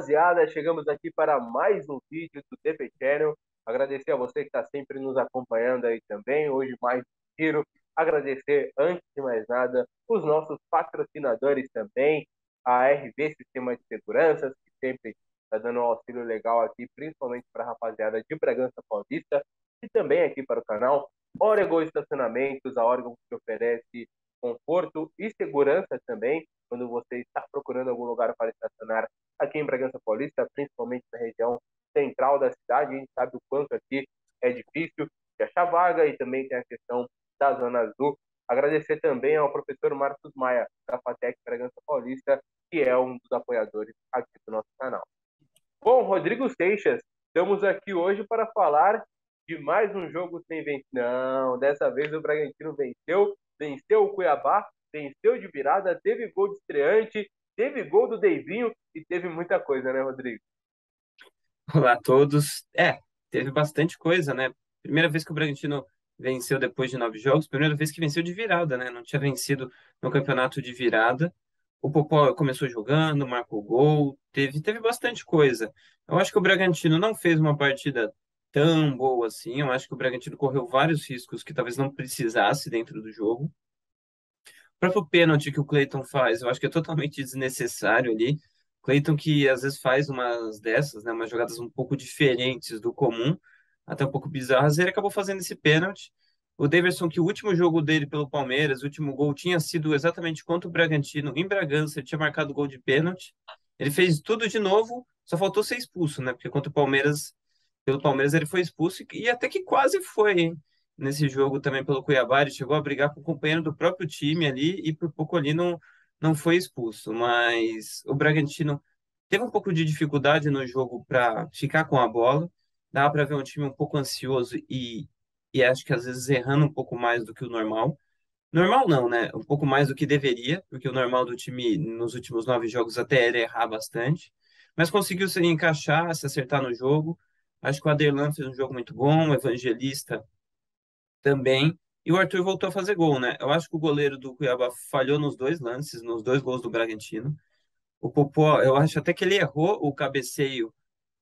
rapaziada, chegamos aqui para mais um vídeo do DP Channel. Agradecer a você que está sempre nos acompanhando aí também. Hoje mais um giro. Agradecer, antes de mais nada, os nossos patrocinadores também, a RV Sistema de Seguranças, que sempre está dando um auxílio legal aqui, principalmente para a rapaziada de Bragança Paulista, e também aqui para o canal. Oregon Estacionamentos, a Oregon que oferece conforto e segurança também, quando você está procurando algum lugar para estacionar aqui em Bragança Paulista, principalmente na região central da cidade. A gente sabe o quanto aqui é difícil de achar vaga e também tem a questão da Zona Azul. Agradecer também ao professor Marcos Maia, da FATEC Bragança Paulista, que é um dos apoiadores aqui do nosso canal. Bom, Rodrigo Seixas, estamos aqui hoje para falar de mais um jogo sem vencer. Não, dessa vez o Bragantino venceu o Cuiabá, venceu de virada, teve gol de estreante, teve gol do Deivinho e teve muita coisa, né, Rodrigo? Olá a todos. Teve bastante coisa, né? Primeira vez que o Bragantino venceu depois de 9 jogos, primeira vez que venceu de virada, né? Não tinha vencido no campeonato de virada. O Popó começou jogando, marcou gol, teve bastante coisa. Eu acho que o Bragantino não fez uma partida tão boa assim. Eu acho que o Bragantino correu vários riscos que talvez não precisasse dentro do jogo. O próprio pênalti que o Cleiton faz, eu acho que é totalmente desnecessário ali. Cleiton que às vezes faz umas dessas, né, umas jogadas um pouco diferentes do comum, até um pouco bizarras, ele acabou fazendo esse pênalti. O Daverson, que o último jogo dele pelo Palmeiras, o último gol tinha sido exatamente contra o Bragantino, em Bragança, ele tinha marcado gol de pênalti. Ele fez tudo de novo, só faltou ser expulso, né? Porque contra o Palmeiras, pelo Palmeiras ele foi expulso e até que quase foi, hein? Nesse jogo também pelo Cuiabá, ele chegou a brigar com o companheiro do próprio time ali e por pouco ali não foi expulso. Mas o Bragantino teve um pouco de dificuldade no jogo para ficar com a bola. Dava para ver um time um pouco ansioso e acho que às vezes errando um pouco mais do que o normal. Normal não, né? Um pouco mais do que deveria, porque o normal do time nos últimos 9 jogos até era errar bastante. Mas conseguiu se encaixar, se acertar no jogo. Acho que o Aderlan fez um jogo muito bom, o Evangelista também. E o Arthur voltou a fazer gol, né? Eu acho que o goleiro do Cuiabá falhou nos dois lances, nos dois gols do Bragantino. O Popó, eu acho até que ele errou o cabeceio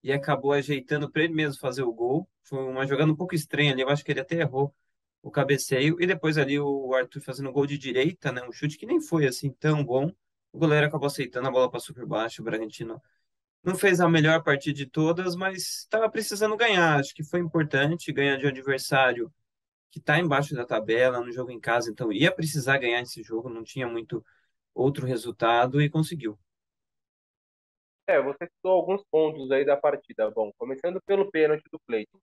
e acabou ajeitando para ele mesmo fazer o gol. Foi uma jogada um pouco estranha ali, eu acho que ele até errou o cabeceio. E depois ali o Arthur fazendo gol de direita, né? Um chute que nem foi assim tão bom. O goleiro acabou aceitando, a bola passou por baixo. O Bragantino não fez a melhor partida de todas, mas estava precisando ganhar. Acho que foi importante ganhar de um adversário que está embaixo da tabela no jogo em casa, então ia precisar ganhar esse jogo, não tinha muito outro resultado e conseguiu. Você citou alguns pontos aí da partida. Bom, começando pelo pênalti do Cleiton.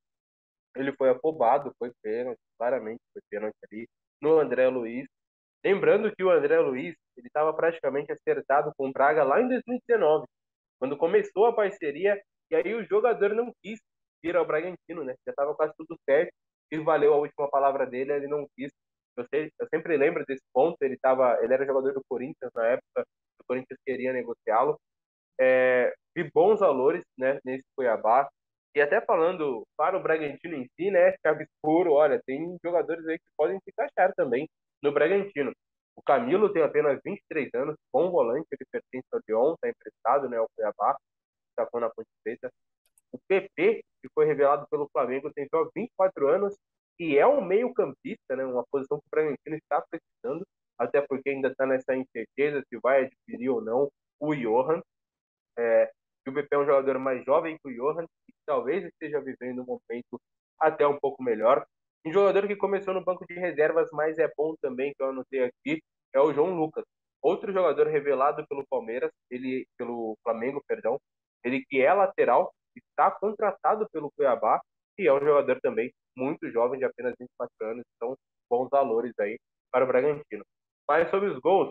Ele foi afobado, foi pênalti, claramente foi pênalti ali no André Luiz. Lembrando que o André Luiz, ele estava praticamente acertado com o Braga lá em 2019, quando começou a parceria, e aí o jogador não quis ir ao Bragantino, né? Já estava quase tudo certo, e valeu a última palavra dele, ele não quis. Eu sempre lembro desse ponto, ele era jogador do Corinthians na época, o Corinthians queria negociá-lo, vi bons valores, né, nesse Cuiabá. E até falando para o Bragantino em si, né, Thiago Escuro, olha, tem jogadores aí que podem se encaixar também no Bragantino. O Camilo tem apenas 23 anos, bom volante, ele pertence ao Lyon, está emprestado, né, ao Cuiabá, está na Ponte Preta. O PP, que foi revelado pelo Flamengo, tem só 24 anos e é um meio-campista, né, uma posição que o Bragantino está precisando, até porque ainda está nessa incerteza se vai adquirir ou não o Johan. Que o BP é um jogador mais jovem que o Johan, e que talvez esteja vivendo um momento até um pouco melhor. Um jogador que começou no banco de reservas, mas é bom também, que eu anotei aqui, é o João Lucas. Outro jogador revelado pelo Palmeiras, pelo Flamengo, perdão, ele que é lateral, está contratado pelo Cuiabá e é um jogador também muito jovem, de apenas 24 anos, então bons valores aí para o Bragantino. Mas sobre os gols,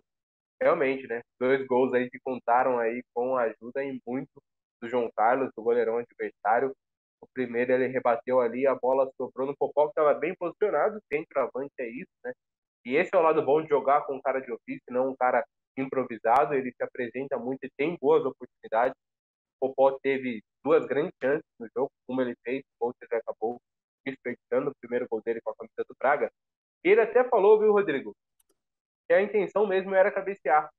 realmente, né? Dois gols aí que contaram aí com a ajuda em muito do João Carlos, do goleirão adversário. O primeiro ele rebateu ali, a bola sobrou no Popó, que estava bem posicionado, centroavante é isso, né? E esse é o lado bom de jogar com um cara de ofício, não um cara improvisado, ele se apresenta muito e tem boas oportunidades. O Popó teve duas grandes chances no jogo, uma ele fez, outra ele acabou desperdiçando o primeiro gol dele com a camisa do Braga. E ele até falou, viu, Rodrigo, que a intenção mesmo era cabecear.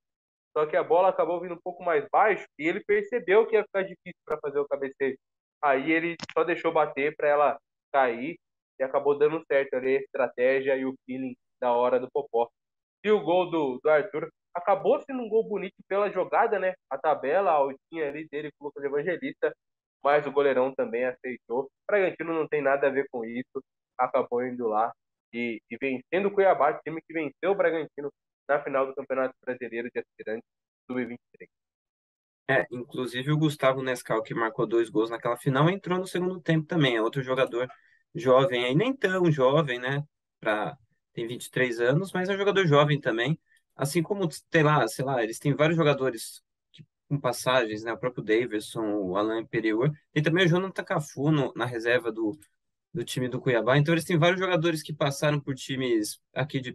só que a bola acabou vindo um pouco mais baixo e ele percebeu que ia ficar difícil para fazer o cabeceio. Aí ele só deixou bater para ela cair e acabou dando certo ali a estratégia e o feeling da hora do Popó. E o gol do Arthur acabou sendo um gol bonito pela jogada, né? A tabela altinha ali dele com o Lucas Evangelista, mas o goleirão também aceitou. O Bragantino não tem nada a ver com isso, acabou indo lá e vencendo o Cuiabá, time que venceu o Bragantino na final do Campeonato Brasileiro de Aspirantes sub-23. Inclusive o Gustavo Nescau, que marcou 2 gols naquela final, entrou no segundo tempo também. É outro jogador jovem aí, nem tão jovem, né? Pra, tem 23 anos, mas é um jogador jovem também. Assim como, sei lá, eles têm vários jogadores com passagens, né? O próprio Daverson, o Alain Imperior. Tem também o Jonathan Cafu na reserva do time do Cuiabá. Então eles têm vários jogadores que passaram por times aqui de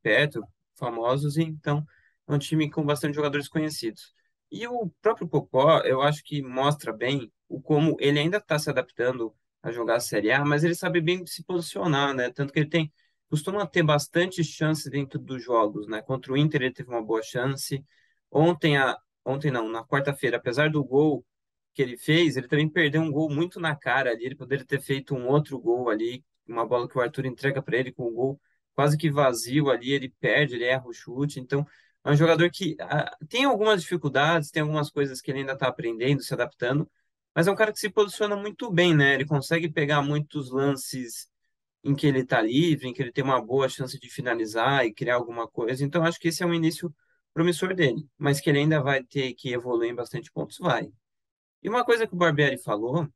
perto, famosos, e então é um time com bastante jogadores conhecidos. E o próprio Popó, eu acho que mostra bem o como ele ainda está se adaptando a jogar a Série A, mas ele sabe bem se posicionar, né? Tanto que ele costuma ter bastante chance dentro dos jogos, né? Contra o Inter ele teve uma boa chance. Ontem, ontem não, na quarta-feira, apesar do gol que ele fez, ele também perdeu um gol muito na cara ali. Ele poderia ter feito um outro gol ali, uma bola que o Arthur entrega para ele com o gol quase que vazio ali, ele perde, ele erra o chute. Então, é um jogador que tem algumas dificuldades, tem algumas coisas que ele ainda está aprendendo, se adaptando, mas é um cara que se posiciona muito bem, né? Ele consegue pegar muitos lances em que ele está livre, em que ele tem uma boa chance de finalizar e criar alguma coisa. Então, acho que esse é um início promissor dele, mas que ele ainda vai ter que evoluir em bastante pontos, vai. E uma coisa que o Barbieri falou,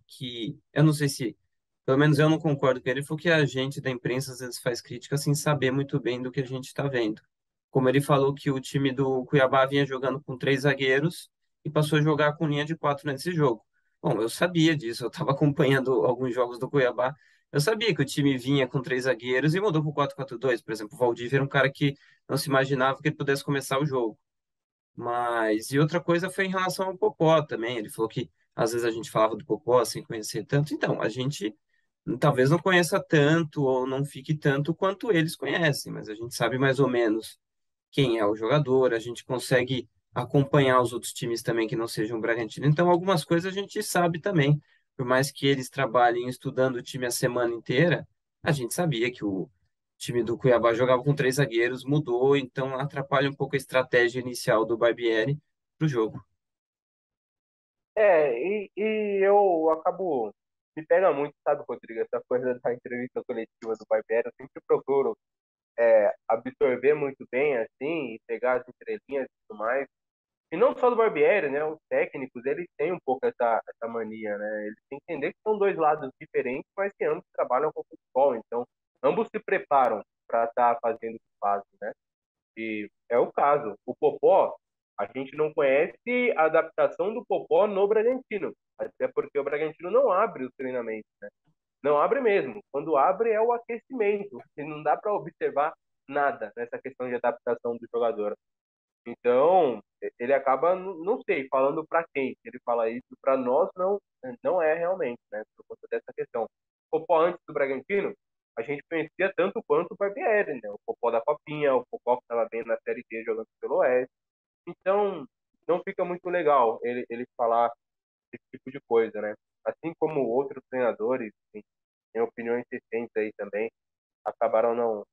que eu não sei se, pelo menos eu não concordo com ele, foi que a gente da imprensa às vezes faz crítica sem saber muito bem do que a gente está vendo. Como ele falou que o time do Cuiabá vinha jogando com 3 zagueiros e passou a jogar com linha de 4 nesse jogo. Bom, eu sabia disso, eu estava acompanhando alguns jogos do Cuiabá. Eu sabia que o time vinha com 3 zagueiros e mudou para o 4-4-2. Por exemplo, o Valdívia era um cara que não se imaginava que ele pudesse começar o jogo. E outra coisa foi em relação ao Popó também. Ele falou que às vezes a gente falava do Popó sem conhecer tanto. Então, a gente talvez não conheça tanto ou não fique tanto quanto eles conhecem, mas a gente sabe mais ou menos quem é o jogador, a gente consegue acompanhar os outros times também que não sejam o Bragantino. Então, algumas coisas a gente sabe também. Por mais que eles trabalhem estudando o time a semana inteira, a gente sabia que o time do Cuiabá jogava com 3 zagueiros, mudou, então atrapalha um pouco a estratégia inicial do Barbieri para o jogo. E eu acabo. Me pega muito, sabe, Rodrigo, essa coisa da entrevista coletiva do Barbieri. Eu sempre procuro absorver muito bem, assim, e pegar as entrelinhas e tudo mais. E não só do Barbieri, né? Os técnicos, eles têm um pouco essa mania, né? Eles têm que entender que são dois lados diferentes, mas que ambos trabalham com futebol. Então, ambos se preparam para estar fazendo o que fazem, né? E é o caso. O Popó, a gente não conhece a adaptação do Popó no Bragantino, até porque o Bragantino não abre os treinamentos, né? Não abre mesmo. Quando abre é o aquecimento, e não dá para observar nada nessa questão de adaptação do jogador. Então, ele acaba, não sei, falando para quem. Ele fala isso para nós, não é realmente, né? Por conta dessa questão. O Popó antes do Bragantino, a gente conhecia tanto quanto o Barbieri, né? O Popó da Copinha, o Popó que estava bem na Série D jogando pelo Oeste. Então, não fica muito legal ele falar esse tipo de coisa, né? Assim como outros treinadores, tem opiniões recentes aí também, acabaram não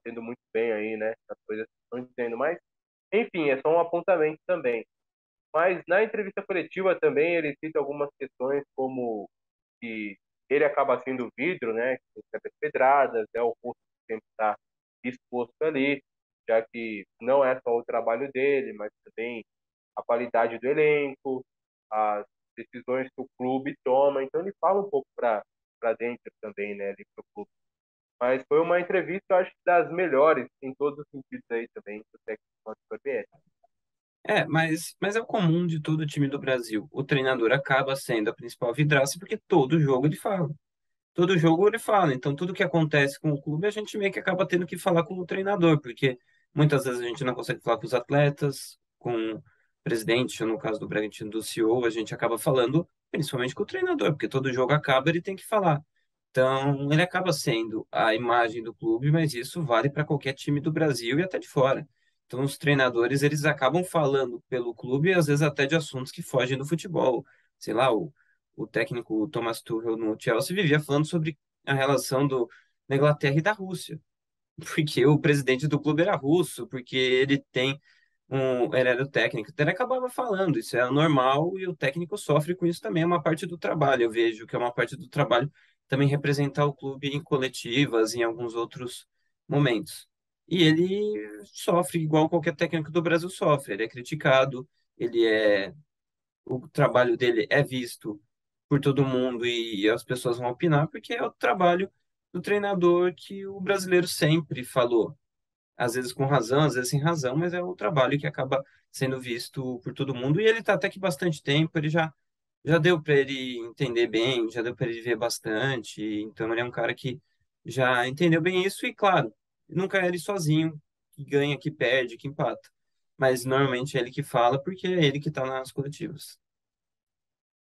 sendo muito bem aí, né? As coisas que estão dizendo, mas enfim, é só um apontamento também. Mas na entrevista coletiva também ele cita algumas questões como que ele acaba sendo vidro, né? Que recebe as pedradas, é o rosto que sempre está exposto ali, já que não é só o trabalho dele, mas também a qualidade do elenco, as decisões que o clube toma. Então ele fala um pouco para dentro também, né? Ali pro clube. Mas foi uma entrevista, eu acho, das melhores em todos os sentidos aí também, do técnico do PPS. Mas é o comum de todo time do Brasil. O treinador acaba sendo a principal vidraça porque todo jogo ele fala. Todo jogo ele fala. Então, tudo que acontece com o clube, a gente meio que acaba tendo que falar com o treinador, porque muitas vezes a gente não consegue falar com os atletas, com o presidente, ou no caso do Bragantino, do CEO, a gente acaba falando principalmente com o treinador, porque todo jogo acaba, ele tem que falar. Então, ele acaba sendo a imagem do clube, mas isso vale para qualquer time do Brasil e até de fora. Então, os treinadores, eles acabam falando pelo clube, às vezes até de assuntos que fogem do futebol. Sei lá, o técnico Thomas Tuchel no Chelsea vivia falando sobre a relação da Inglaterra e da Rússia, porque o presidente do clube era russo, porque ele tem ele era o técnico, então ele acabava falando, isso é normal e o técnico sofre com isso também, é uma parte do trabalho, eu vejo que é uma parte do trabalho também representar o clube em coletivas, em alguns outros momentos. E ele sofre igual qualquer técnico do Brasil sofre, ele é criticado, ele é o trabalho dele é visto por todo mundo e as pessoas vão opinar, porque é o trabalho do treinador que o brasileiro sempre falou. Às vezes com razão, às vezes sem razão, mas é o trabalho que acaba sendo visto por todo mundo. E ele está até que bastante tempo, ele já deu para ele entender bem, já deu para ele ver bastante. Então ele é um cara que já entendeu bem isso e, claro, nunca é ele sozinho que ganha, que perde, que empata. Mas normalmente é ele que fala porque é ele que está nas coletivas.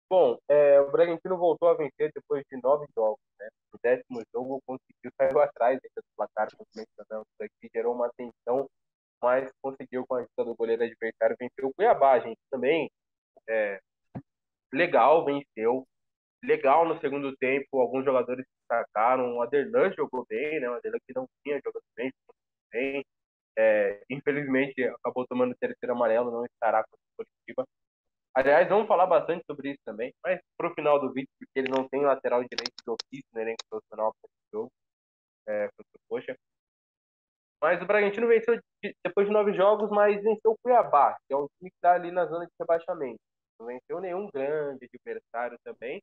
Bom, o Bragantino voltou a vencer depois de 9 jogos, né? No 10º jogo conseguiu sair atrás ainda do placar, como mencionamos aqui, gerou uma tensão, mas conseguiu com a ajuda do goleiro adversário vencer o Cuiabá, gente. Também legal, venceu. Legal no segundo tempo, alguns jogadores destacaram. O Aderlan jogou bem, né? O Aderlan que não tinha jogado bem, bem. Infelizmente acabou tomando o terceiro amarelo, não estará com a coletiva. Aliás, vamos falar bastante sobre isso também, mas pro final do vídeo, porque ele não tem lateral direito de ofício no elenco profissional para esse jogo, contra o Coxa. Mas o Bragantino venceu depois de 9 jogos, mas venceu o Cuiabá, que é um time que está ali na zona de rebaixamento. Não venceu nenhum grande adversário também.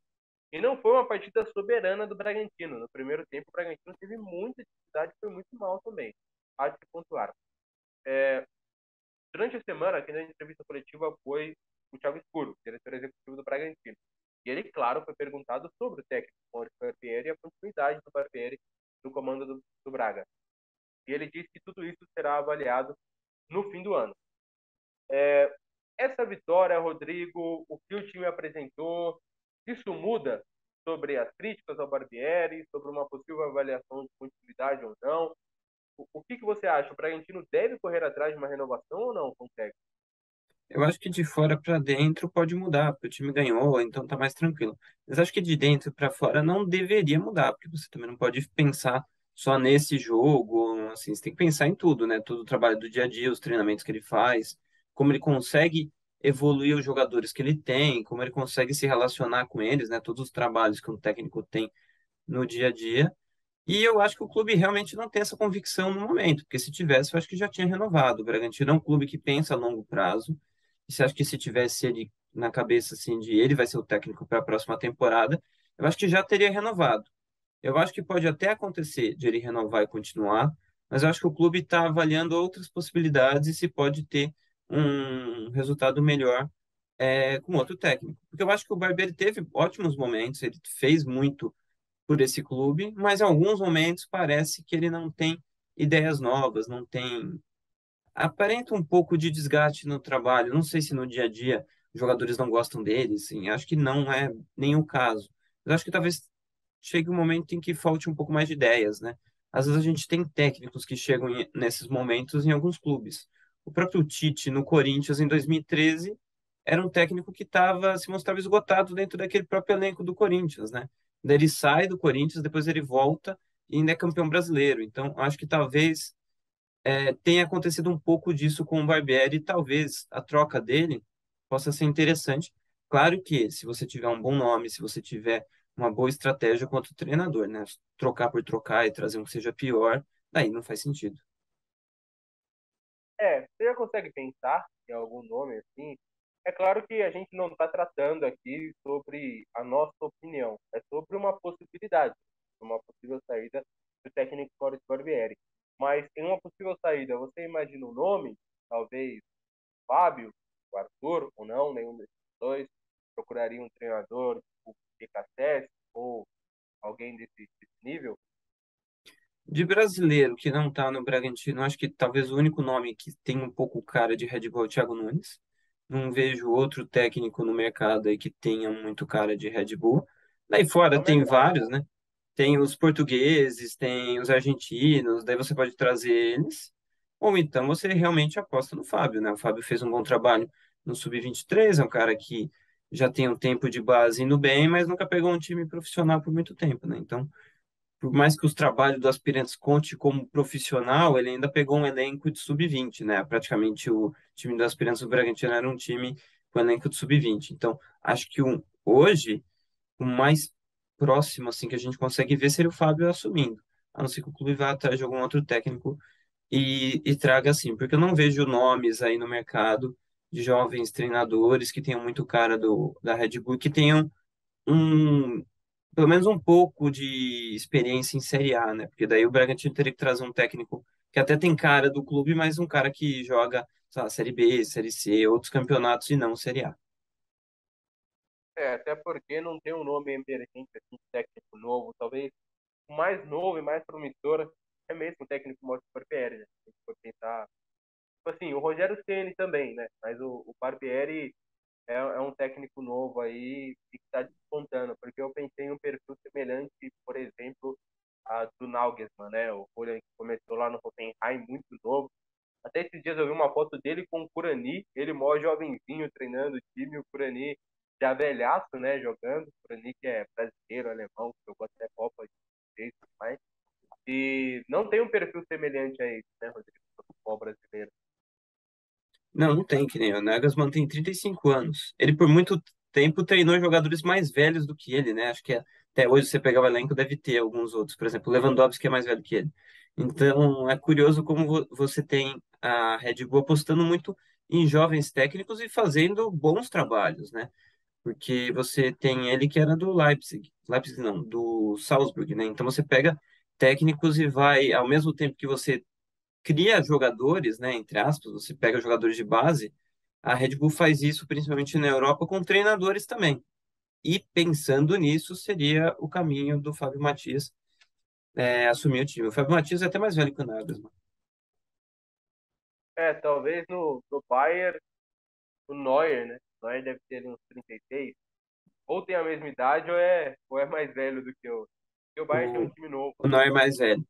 E não foi uma partida soberana do Bragantino. No primeiro tempo, o Bragantino teve muita dificuldade e foi muito mal também. Há de se pontuar. Durante a semana, quem deu a entrevista coletiva foi o Thiago Escuro, diretor executivo do Bragantino. E ele, claro, foi perguntado sobre o técnico Maurício Barbieri e a continuidade do Barbieri no comando do Braga. E ele disse que tudo isso será avaliado no fim do ano. Essa vitória, Rodrigo, o que o time apresentou, isso muda sobre as críticas ao Barbieri, sobre uma possível avaliação de continuidade ou não? O que você acha? O Bragantino deve correr atrás de uma renovação ou não consegue? Eu acho que de fora para dentro pode mudar, porque o time ganhou, então tá mais tranquilo. Mas acho que de dentro para fora não deveria mudar, porque você também não pode pensar só nesse jogo, assim, você tem que pensar em tudo, né? Todo o trabalho do dia a dia, os treinamentos que ele faz, como ele consegue evoluir os jogadores que ele tem, como ele consegue se relacionar com eles, né? Todos os trabalhos que um técnico tem no dia a dia. E eu acho que o clube realmente não tem essa convicção no momento, porque se tivesse, eu acho que já tinha renovado. O Bragantino é um clube que pensa a longo prazo. E você acha que se tivesse ele na cabeça assim de ele vai ser o técnico para a próxima temporada, eu acho que já teria renovado. Eu acho que pode até acontecer de ele renovar e continuar, mas eu acho que o clube está avaliando outras possibilidades e se pode ter um resultado melhor com outro técnico. Porque eu acho que o Barbieri teve ótimos momentos, ele fez muito por esse clube, mas em alguns momentos parece que ele não tem ideias novas, não tem. Aparenta um pouco de desgaste no trabalho. Não sei se no dia a dia os jogadores não gostam dele, sim. Acho que não é nenhum caso. Mas acho que talvez chegue um momento em que falte um pouco mais de ideias, né? Às vezes a gente tem técnicos que chegam nesses momentos em alguns clubes. O próprio Tite, no Corinthians, em 2013, era um técnico que se mostrava esgotado dentro daquele próprio elenco do Corinthians, né? Daí ele sai do Corinthians, depois ele volta e ainda é campeão brasileiro. Então, acho que talvez tenha acontecido um pouco disso com o Barbieri e talvez a troca dele possa ser interessante. Claro que se você tiver um bom nome, se você tiver uma boa estratégia quanto treinador, né? Trocar por trocar e trazer um que seja pior, daí não faz sentido. Você já consegue pensar em algum nome assim? É claro que a gente não está tratando aqui sobre a nossa opinião, é sobre uma possibilidade, uma possível saída do técnico Maurício Barbieri. Mas em uma possível saída, você imagina um nome? Talvez o Fábio, o Arthur, ou não, nenhum desses dois? Procuraria um treinador, tipo o PKSS, ou alguém desse nível? De brasileiro que não está no Bragantino, acho que talvez o único nome que tem um pouco cara de Red Bull é o Thiago Nunes. Não vejo outro técnico no mercado aí que tenha muito cara de Red Bull. Daí fora Não me tem agrada. vários, né? Tem os portugueses, tem os argentinos, daí você pode trazer eles. ou então você realmente aposta no Fábio, né? O Fábio fez um bom trabalho no Sub-23, é um cara que já tem um tempo de base indo bem, mas nunca pegou um time profissional por muito tempo, né? Então, por mais que os trabalhos do Aspirantes conte como profissional, ele ainda pegou um elenco de sub-20, né? Praticamente o time do Aspirantes do Bragantino era um time com elenco de sub-20. Então, acho que hoje, o mais próximo assim que a gente consegue ver seria o Fábio assumindo. A não ser que o clube vá atrás de algum outro técnico e traga assim, porque eu não vejo nomes aí no mercado de jovens treinadores que tenham muito cara da Red Bull, que tenham um, pelo menos um pouco de experiência em Série A, né? Porque daí o Bragantino teria que trazer um técnico que até tem cara do clube, mas um cara que joga, sei lá, Série B, Série C, outros campeonatos e não Série A. Até porque não tem um nome emergente, assim, técnico novo. Talvez o mais novo e mais promissor é mesmo o técnico Márcio Barbieri, né? Se a gente for pensar. Tipo assim, o Rogério Ceni também, né? Mas o Barbieri é um técnico novo aí que está despontando, porque eu pensei em um perfil semelhante, por exemplo, a do Nagelsmann, né? O Julian que começou lá no Hoffenheim, muito novo. Até esses dias eu vi uma foto dele com o Curani, ele mó jovenzinho treinando o time, o Curani já velhaço, né, jogando. O Curani que é brasileiro, alemão, que jogou até Copa de tudo mais. E não tem um perfil semelhante a esse, né, Rodrigo, do futebol brasileiro. Não, não tem, que nem o Nagelsmann tem 35 anos. Ele por muito tempo treinou jogadores mais velhos do que ele, né? Acho que até hoje você pegar o elenco deve ter alguns outros. Por exemplo, o Lewandowski é mais velho que ele. Então, é curioso como você tem a Red Bull apostando muito em jovens técnicos e fazendo bons trabalhos, né? Porque você tem ele que era do Leipzig não, do Salzburg, né? Então você pega técnicos e vai, ao mesmo tempo que você cria jogadores, né, entre aspas, você pega jogadores de base, a Red Bull faz isso principalmente na Europa com treinadores também. E pensando nisso, seria o caminho do Fábio Matias assumir o time. O Fábio Matias é até mais velho que o Nagelsmann. Talvez no Bayern, o Neuer, né? O Neuer deve ter ali uns 36, ou tem a mesma idade ou é mais velho do que eu. Porque o Bayern tem um O, time novo. o Neuer é mais velho.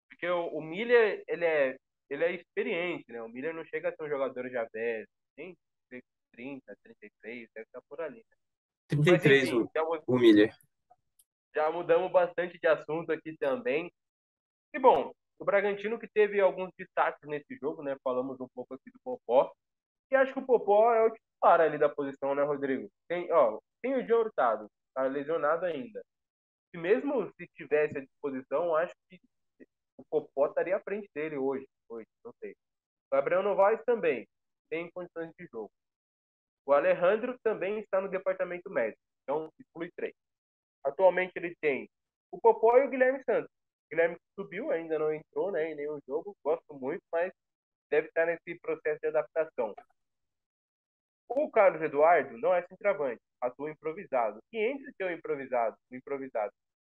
Porque o Miller, ele é experiente, né? O Miller não chega a ser um jogador já velho. Tem 30, 33, deve estar por ali, né? Mas 33 enfim, o Miller. já mudamos bastante de assunto aqui também. E bom, o Bragantino que teve alguns destaques nesse jogo, né? Falamos um pouco aqui do Popó. E acho que o Popó é o titular ali da posição, né, Rodrigo? Tem o João Hurtado, tá lesionado ainda. E mesmo se tivesse à disposição, acho que o Popó estaria à frente dele hoje, não sei. O Gabriel Novaes também tem condições de jogo. O Alejandro também está no departamento médico, então exclui três. Atualmente ele tem o Popó e o Guilherme Santos. O Guilherme subiu, ainda não entrou, né, em nenhum jogo, gosto muito, mas deve estar nesse processo de adaptação. O Carlos Eduardo não é centroavante, atua improvisado. E entre ter o improvisado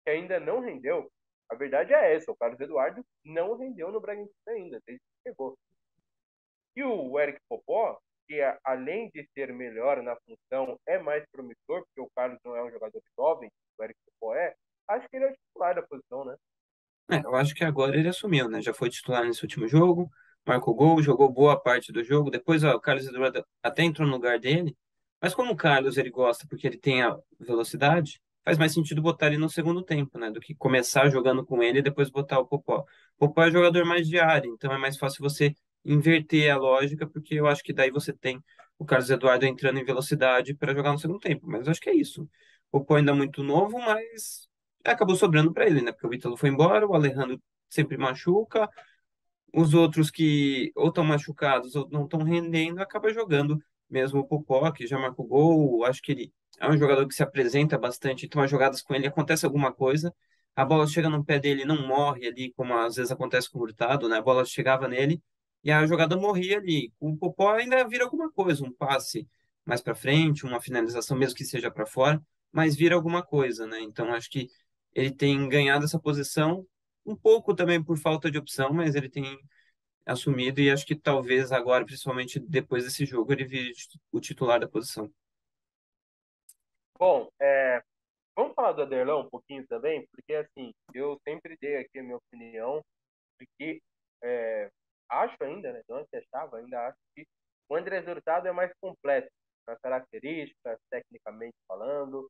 que ainda não rendeu, a verdade é essa, o Carlos Eduardo não rendeu no Bragantino ainda, desde que chegou. E o Eric Popó, que além de ser melhor na função, é mais promissor, porque o Carlos não é um jogador jovem, o Eric Popó acho que ele é o titular da posição, né? Eu acho que agora ele assumiu, né? Já foi titular nesse último jogo, marcou gol, jogou boa parte do jogo. Depois, ó, o Carlos Eduardo até entrou no lugar dele. Mas como o Carlos ele gosta porque ele tem a velocidade, faz mais sentido botar ele no segundo tempo, né? Do que começar jogando com ele e depois botar o Popó. O Popó é jogador mais de área, então é mais fácil você inverter a lógica, porque eu acho que daí você tem o Carlos Eduardo entrando em velocidade para jogar no segundo tempo. Mas eu acho que é isso. O Popó ainda é muito novo, mas acabou sobrando para ele, né? Porque o Ítalo foi embora, o Alejandro sempre machuca, os outros que ou estão machucados ou não estão rendendo, acaba jogando. Mesmo o Popó, que já marcou gol, acho que ele é um jogador que se apresenta bastante, então as jogadas com ele acontece alguma coisa, a bola chega no pé dele, não morre ali, como às vezes acontece com o Hurtado, né? A bola chegava nele e a jogada morria ali. Com o Popó ainda vira alguma coisa, um passe mais para frente, uma finalização, mesmo que seja para fora, mas vira alguma coisa, né? Então acho que ele tem ganhado essa posição um pouco também por falta de opção, mas ele tem assumido e acho que talvez agora, principalmente depois desse jogo, ele vire o titular da posição. Bom, vamos falar do Aderlan um pouquinho também, porque assim, eu sempre dei aqui a minha opinião de que acho ainda, né? Não se achava, ainda acho que o Andrés Hurtado é mais completo nas características, tecnicamente falando,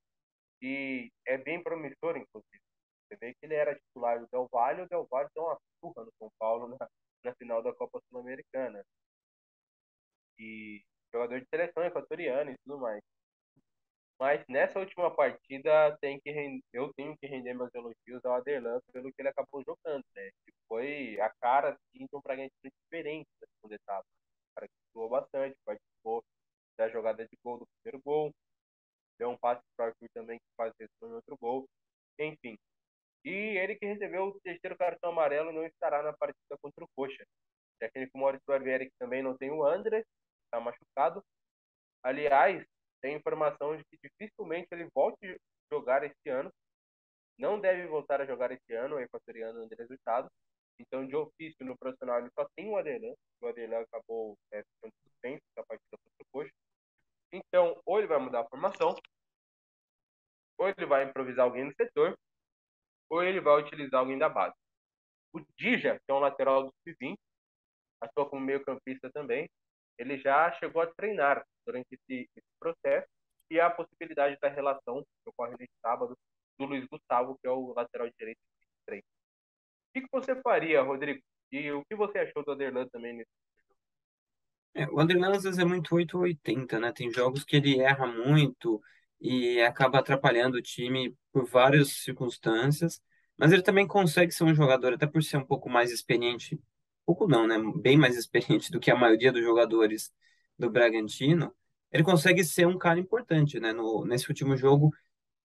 e é bem promissor, inclusive. Você vê que ele era titular do Del Valle, e o Del Valle deu uma surra no São Paulo na final da Copa Sul-Americana. E jogador de seleção equatoriana e tudo mais. Mas nessa última partida eu tenho que render meus elogios ao Aderlan pelo que ele acabou jogando, né? Que foi a cara assim, de um Bragantino diferente na segunda etapa. O cara que atuou bastante, participou da jogada de gol do primeiro gol, deu um passe para o Arthur também que fazia o outro gol. Enfim. E ele que recebeu o terceiro cartão amarelo não estará na partida contra o Coxa. O técnico Maurício Barbieri que também não tem o André, está machucado. Aliás, tem informação de que dificilmente ele volte a jogar este ano. Não deve voltar a jogar este ano, o equatoriano André Resultado. Então, de ofício, no profissional, ele só tem o Adelan. O Adelan acabou ficando suspenso da partida contra o Coxa. Então, ou ele vai mudar a formação, ou ele vai improvisar alguém no setor, ou ele vai utilizar alguém da base. O Dija, que é um lateral do sub-20, atua como meio-campista também, ele já chegou a treinar durante esse processo e há a possibilidade da relação que ocorre neste sábado do Luiz Gustavo, que é o lateral direito do 23. O que você faria, Rodrigo? E o que você achou do Aderlan também nesse? O Adriano às vezes é muito 8 ou 80, né? Tem jogos que ele erra muito e acaba atrapalhando o time por várias circunstâncias, mas ele também consegue ser um jogador, até por ser um pouco mais experiente, pouco não, né? Bem mais experiente do que a maioria dos jogadores do Bragantino, ele consegue ser um cara importante, né? Nesse último jogo,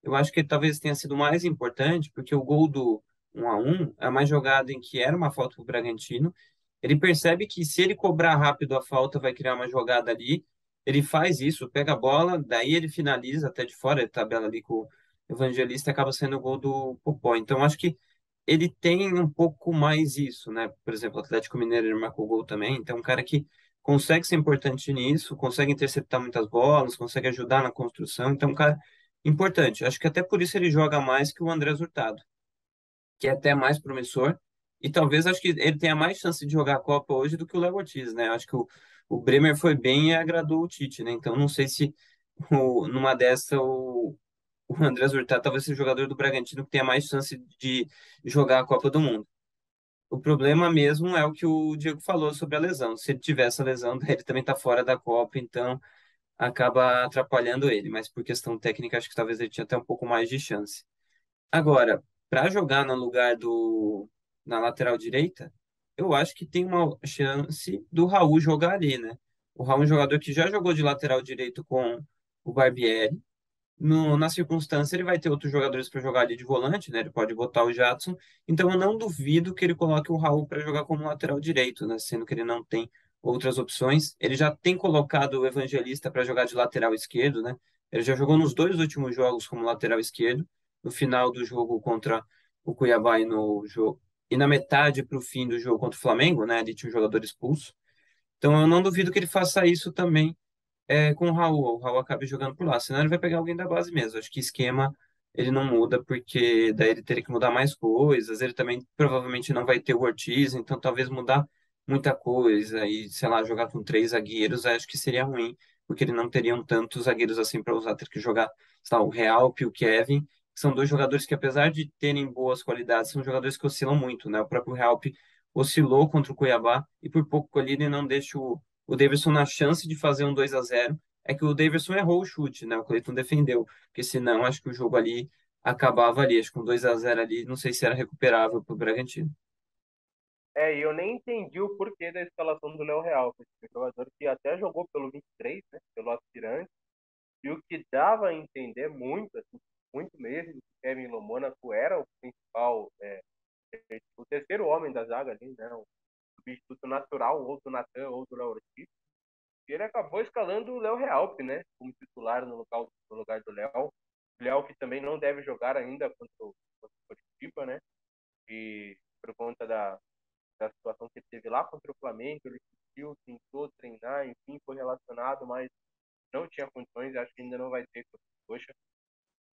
eu acho que ele talvez tenha sido mais importante, porque o gol do 1-1 é uma jogada em que era uma falta para o Bragantino. Ele percebe que se ele cobrar rápido a falta, vai criar uma jogada ali. Ele faz isso, pega a bola, daí ele finaliza até de fora, ele tabela ali com o Evangelista, acaba sendo o gol do Popó. Então, acho que ele tem um pouco mais isso, né? Por exemplo, o Atlético Mineiro ele marcou gol também, então é um cara que consegue ser importante nisso, consegue interceptar muitas bolas, consegue ajudar na construção, então é um cara importante. Acho que até por isso ele joga mais que o Andrés Hurtado, que é até mais promissor. E talvez acho que ele tenha mais chance de jogar a Copa hoje do que o Léo Ortiz, né? Acho que o Bremer foi bem e agradou o Tite, né? Então não sei se numa dessa o Andrés Hurtado talvez seja o jogador do Bragantino que tenha mais chance de jogar a Copa do Mundo. O problema mesmo é o que o Diego falou sobre a lesão. Se ele tiver essa lesão, ele também está fora da Copa, então acaba atrapalhando ele. Mas por questão técnica, acho que talvez ele tinha até um pouco mais de chance. Agora, para jogar no lugar na lateral direita, eu acho que tem uma chance do Raul jogar ali, né? O Raul é um jogador que já jogou de lateral direito com o Barbieri. Na circunstância, ele vai ter outros jogadores para jogar ali de volante, né? Ele pode botar o Jadson. Então, eu não duvido que ele coloque o Raul para jogar como lateral direito, né? Sendo que ele não tem outras opções. Ele já tem colocado o Evangelista para jogar de lateral esquerdo, né? Ele já jogou nos dois últimos jogos como lateral esquerdo, no final do jogo contra o Cuiabá e na metade para o fim do jogo contra o Flamengo, né? Ali tinha um jogador expulso. Então, eu não duvido que ele faça isso também com o Raul acaba jogando por lá, senão ele vai pegar alguém da base mesmo. Acho que esquema ele não muda, porque daí ele teria que mudar mais coisas, ele também provavelmente não vai ter o Ortiz, então talvez mudar muita coisa e, sei lá, jogar com 3 zagueiros, acho que seria ruim, porque ele não teriam tantos zagueiros assim para usar, ter que jogar, sei lá, o Realp e o Kevin, que são dois jogadores que, apesar de terem boas qualidades, são jogadores que oscilam muito, né? O próprio Realp oscilou contra o Cuiabá e por pouco ali ele não deixa o Davidson na chance de fazer um 2-0 é que o Davidson errou o chute, né? O Cleiton defendeu, porque senão acho que o jogo ali acabava ali, acho que um 2-0 ali, não sei se era recuperável para o Bragantino. E eu nem entendi o porquê da escalação do Léo Real, esse jogador que até jogou pelo 23, né? Pelo aspirante, e o que dava a entender muito, assim, muito mesmo, que Kevin Lomônaco era o principal, o terceiro homem da zaga ali, né? O substituto natural, ou do Natan, ou do Léo Ortiz. E ele acabou escalando o Léo Realp, né? Como titular no lugar do Léo. O Léo que também não deve jogar ainda contra o Curitiba, né? E por conta da situação que ele teve lá contra o Flamengo, ele sentiu, tentou treinar, enfim, foi relacionado, mas não tinha condições, acho que ainda não vai ter contra o Coxa.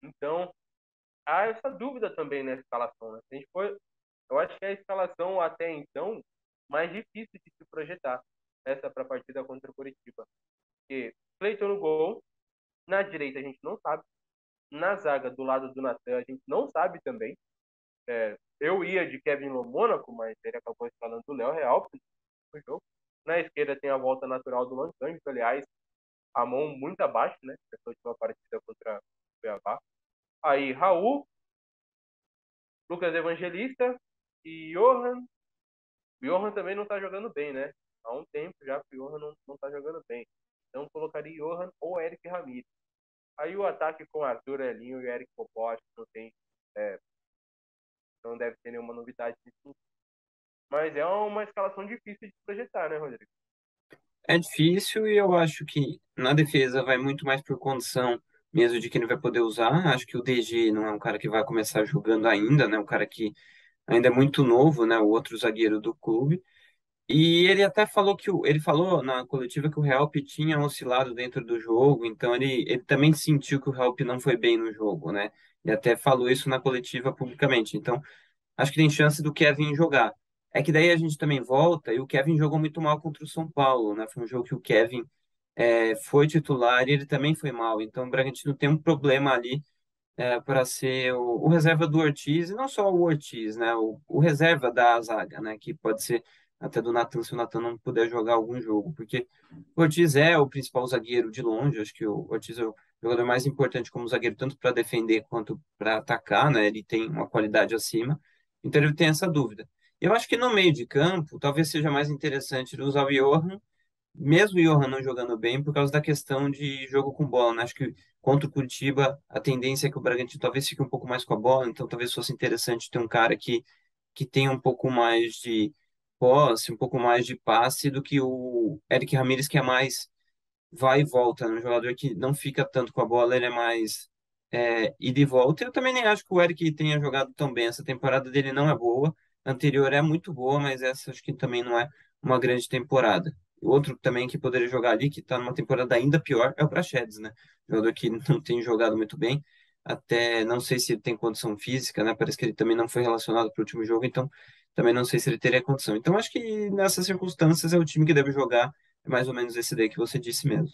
Então, há essa dúvida também na escalação, né? Se a gente for, eu acho que a escalação até então mais difícil de se projetar essa para a partida contra o Curitiba. Porque Cleiton no gol, na direita a gente não sabe, na zaga do lado do Natan a gente não sabe também. Eu ia de Kevin Lomônaco, mas ele acabou escalando o Léo Real pro jogo. Na esquerda tem a volta natural do Mancanjo, aliás, a mão muito abaixo, né? Essa última partida contra o Cuiabá. Aí Raul, Lucas Evangelista e Johan. O Johan também não tá jogando bem, né? Há um tempo já que o Johan não tá jogando bem. Então colocaria Johan ou Eric Ramírez. Aí o ataque com Arthur Elinho e Eric Popó, acho que não tem. É, não deve ter nenhuma novidade nisso. Mas é uma escalação difícil de projetar, né, Rodrigo? É difícil e eu acho que na defesa vai muito mais por condição mesmo de quem ele vai poder usar. Acho que o DG não é um cara que vai começar jogando ainda, né? Um cara que ainda é muito novo, né? O outro zagueiro do clube. E ele até falou ele falou na coletiva que o Help tinha oscilado dentro do jogo, então ele também sentiu que o Help não foi bem no jogo, né? E até falou isso na coletiva publicamente. Então, acho que tem chance do Kevin jogar. É que daí a gente também volta e o Kevin jogou muito mal contra o São Paulo, né? Foi um jogo que o Kevin foi titular e ele também foi mal. Então o Bragantino tem um problema ali para ser o reserva do Ortiz, e não só o Ortiz, né? O reserva da zaga, né? Que pode ser até do Natan, se o Natan não puder jogar algum jogo, porque o Ortiz é o principal zagueiro de longe, acho que o Ortiz é o jogador mais importante como zagueiro, tanto para defender quanto para atacar, né? Ele tem uma qualidade acima, então ele tem essa dúvida. Eu acho que no meio de campo, talvez seja mais interessante usar o Johan, mesmo o Johan não jogando bem, por causa da questão de jogo com bola, né? Acho que contra o Curitiba, a tendência é que o Bragantino talvez fique um pouco mais com a bola, então talvez fosse interessante ter um cara que tenha um pouco mais de posse, um pouco mais de passe do que o Eric Ramírez, que é mais vai e volta, né? Um jogador que não fica tanto com a bola, ele é mais ida e volta. Eu também nem acho que o Eric tenha jogado tão bem. Essa temporada dele não é boa. A anterior é muito boa, mas essa acho que também não é uma grande temporada. O outro também que poderia jogar ali, que está numa temporada ainda pior, é o Praxedes, né? Jogador que não tem jogado muito bem. Até não sei se ele tem condição física, né? Parece que ele também não foi relacionado para o último jogo, então também não sei se ele teria condição. Então acho que nessas circunstâncias é o time que deve jogar é mais ou menos esse daí que você disse mesmo.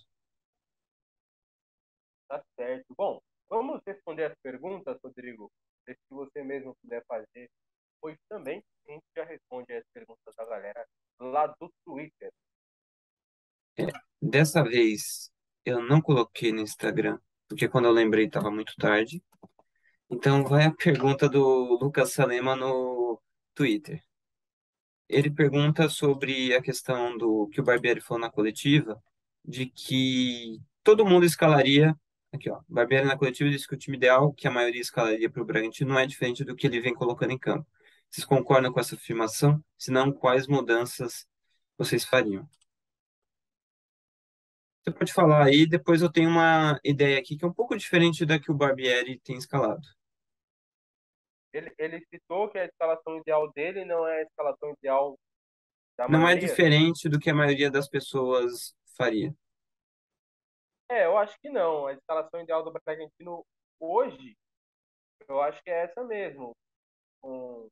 Tá certo. Bom, vamos responder as perguntas, Rodrigo. Se você mesmo puder fazer hoje também, a gente já responde as perguntas da galera lá do Twitter. Dessa vez eu não coloquei no Instagram, porque quando eu lembrei estava muito tarde. Então vai a pergunta do Lucas Salema no Twitter. Ele pergunta sobre a questão do que o Barbieri falou na coletiva, de que todo mundo escalaria. Aqui, ó. O Barbieri na coletiva disse que o time ideal que a maioria escalaria para o Bragantino não é diferente do que ele vem colocando em campo. Vocês concordam com essa afirmação? Se não, quais mudanças vocês fariam? Você pode falar aí, depois eu tenho uma ideia aqui que é um pouco diferente da que o Barbieri tem escalado. Ele citou que a escalação ideal dele não é a escalação ideal da Não é maioria. diferente do que a maioria das pessoas faria. Eu acho que não. A escalação ideal do Bragantino hoje, eu acho que é essa mesmo. Um...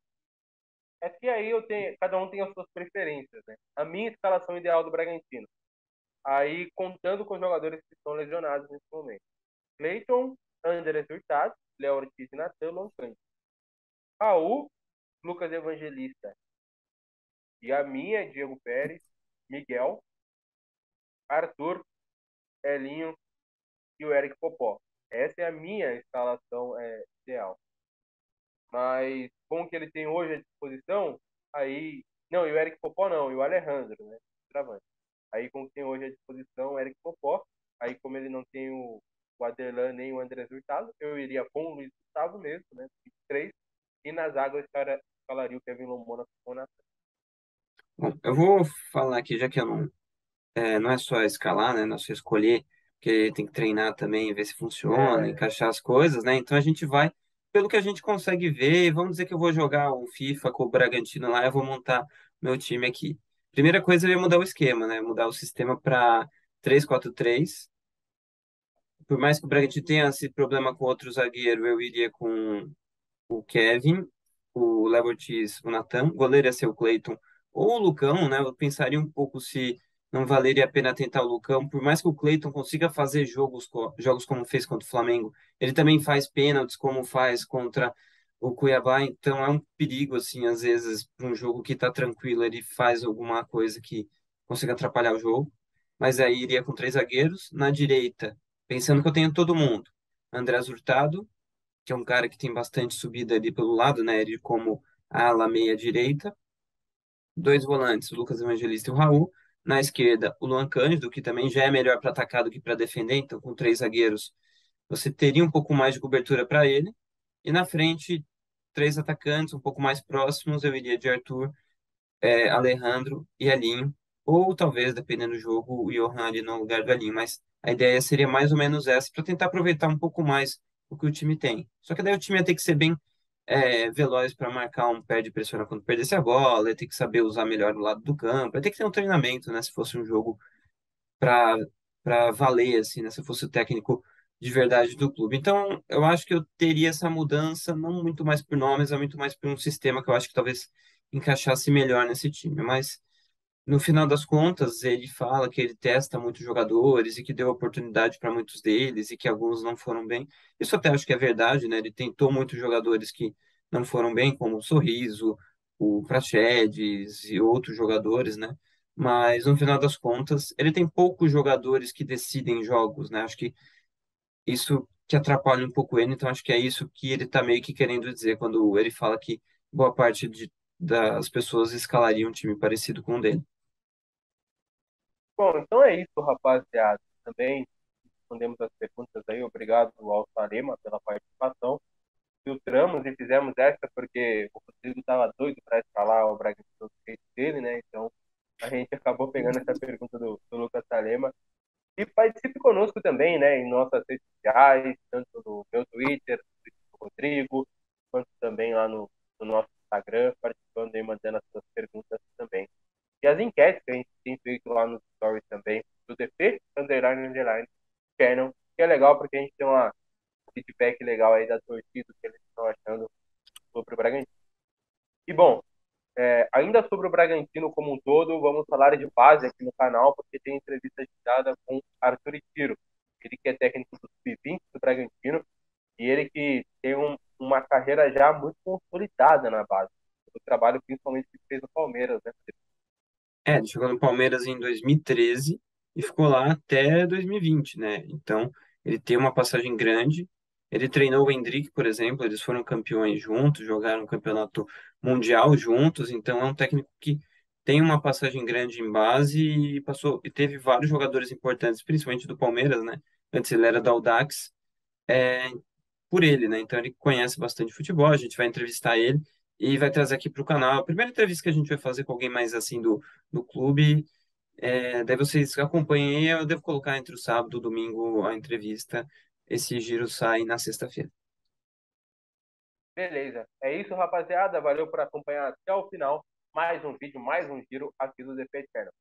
É que aí cada um tem as suas preferências, né? A minha escalação ideal do Bragantino. Aí, contando com os jogadores que estão lesionados nesse momento. Cleiton, Andrés Hurtado, Léo Ortiz e Natan Loncante. Raul, Lucas Evangelista e a minha, Diego Pérez, Miguel, Arthur, Elinho e o Eric Popó. Essa é a minha escalação ideal. Mas com o que ele tem hoje à disposição, aí. Não, e o Eric Popó não, e o Alejandro, né? Travante. Aí com o que tem hoje à disposição, o Eric Popó. Aí, como ele não tem o Aderlan nem o Andrés Hurtado, eu iria com o Luiz Gustavo mesmo, né? 23. E nas águas escalaria o Kevin Lomona com o Natan. Bom, eu vou falar aqui, já que eu não é só escalar, né? Não é só escolher, porque tem que treinar também, ver se funciona, É, encaixar as coisas, né? Então a gente vai pelo que a gente consegue ver. Vamos dizer que eu vou jogar um FIFA com o Bragantino lá, eu vou montar meu time aqui. Primeira coisa, eu ia mudar o esquema, né? Mudar o sistema para 3-4-3. Por mais que o Bragantino tenha esse problema com outro zagueiro, eu iria com o Kevin, o Léo Ortiz, o Natan. O goleiro ia ser o Cleiton, Ou o Lucão, né? Eu pensaria um pouco se não valeria a pena tentar o Lucão, por mais que o Cleiton consiga fazer jogos como fez contra o Flamengo, ele também faz pênaltis como faz contra o Cuiabá, então é um perigo, assim, às vezes, para um jogo que está tranquilo, ele faz alguma coisa que consiga atrapalhar o jogo. Mas aí iria com três zagueiros. Na direita, pensando que eu tenho todo mundo. Andrés Hurtado, que é um cara que tem bastante subida ali pelo lado, né? Ele como ala meia direita. Dois volantes, o Lucas Evangelista e o Raul. Na esquerda, o Luan Cândido, que também já é melhor para atacar do que para defender. Então, com três zagueiros, você teria um pouco mais de cobertura para ele. E na frente, três atacantes um pouco mais próximos. Eu iria de Arthur, Alejandro e Alinho, ou talvez, dependendo do jogo, o Johan ali no lugar do Alinho, mas a ideia seria mais ou menos essa, para tentar aproveitar um pouco mais o que o time tem. Só que daí o time ia ter que ser bem veloz para marcar um pé de pressiona quando perdesse a bola, ia ter que saber usar melhor o lado do campo, ia ter que ter um treinamento, né, se fosse um jogo para valer, assim, né, se fosse o técnico de verdade do clube. Então, eu acho que eu teria essa mudança, não muito mais por nomes, mas muito mais por um sistema que eu acho que talvez encaixasse melhor nesse time. Mas, no final das contas, ele fala que ele testa muitos jogadores e que deu oportunidade para muitos deles e que alguns não foram bem. Isso até acho que é verdade, né? Ele tentou muitos jogadores que não foram bem, como o Sorriso, o Praxedes e outros jogadores, né? Mas no final das contas, ele tem poucos jogadores que decidem jogos, né? Acho que isso que atrapalha um pouco ele, então acho que é isso que ele tá meio que querendo dizer quando ele fala que boa parte das pessoas escalariam um time parecido com o dele. Bom, então é isso, rapaziada. Também respondemos as perguntas aí. Obrigado ao Salema pela participação. Filtramos e fizemos essa porque o Rodrigo estava doido para escalar o Bragantino do jeito dele, né? Então a gente acabou pegando essa pergunta do Lucas Salema. E participe conosco também, né? Em nossas redes sociais, tanto no meu Twitter, do Rodrigo, quanto também lá no nosso Instagram, participando e mandando as suas perguntas também. E as enquetes que a gente tem feito lá nos stories também, do DP, underline, channel, que é legal porque a gente tem uma feedback legal aí da torcida, que eles estão achando sobre o Bragantino. E bom, ainda sobre o Bragantino como um todo, vamos falar de base aqui no canal, porque tem entrevista dada com Arthur Tiro, ele que é técnico do Sub-20 do Bragantino, e ele que tem uma carreira já muito consolidada na base, do trabalho principalmente que fez no Palmeiras, né? Ele chegou no Palmeiras em 2013 e ficou lá até 2020, né? Então, ele tem uma passagem grande. Ele treinou o Endrick, por exemplo, eles foram campeões juntos, jogaram um campeonato mundial juntos, então é um técnico que tem uma passagem grande em base e passou e teve vários jogadores importantes, principalmente do Palmeiras, né? Antes ele era da Audax, é, por ele, né? Então ele conhece bastante futebol, a gente vai entrevistar ele e vai trazer aqui para o canal. A primeira entrevista que a gente vai fazer com alguém mais assim do clube, daí vocês acompanhem, eu devo colocar entre o sábado e o domingo a entrevista. Esse giro sai na sexta-feira. Beleza. É isso, rapaziada. Valeu por acompanhar até o final. Mais um vídeo, mais um giro aqui do DP Channel.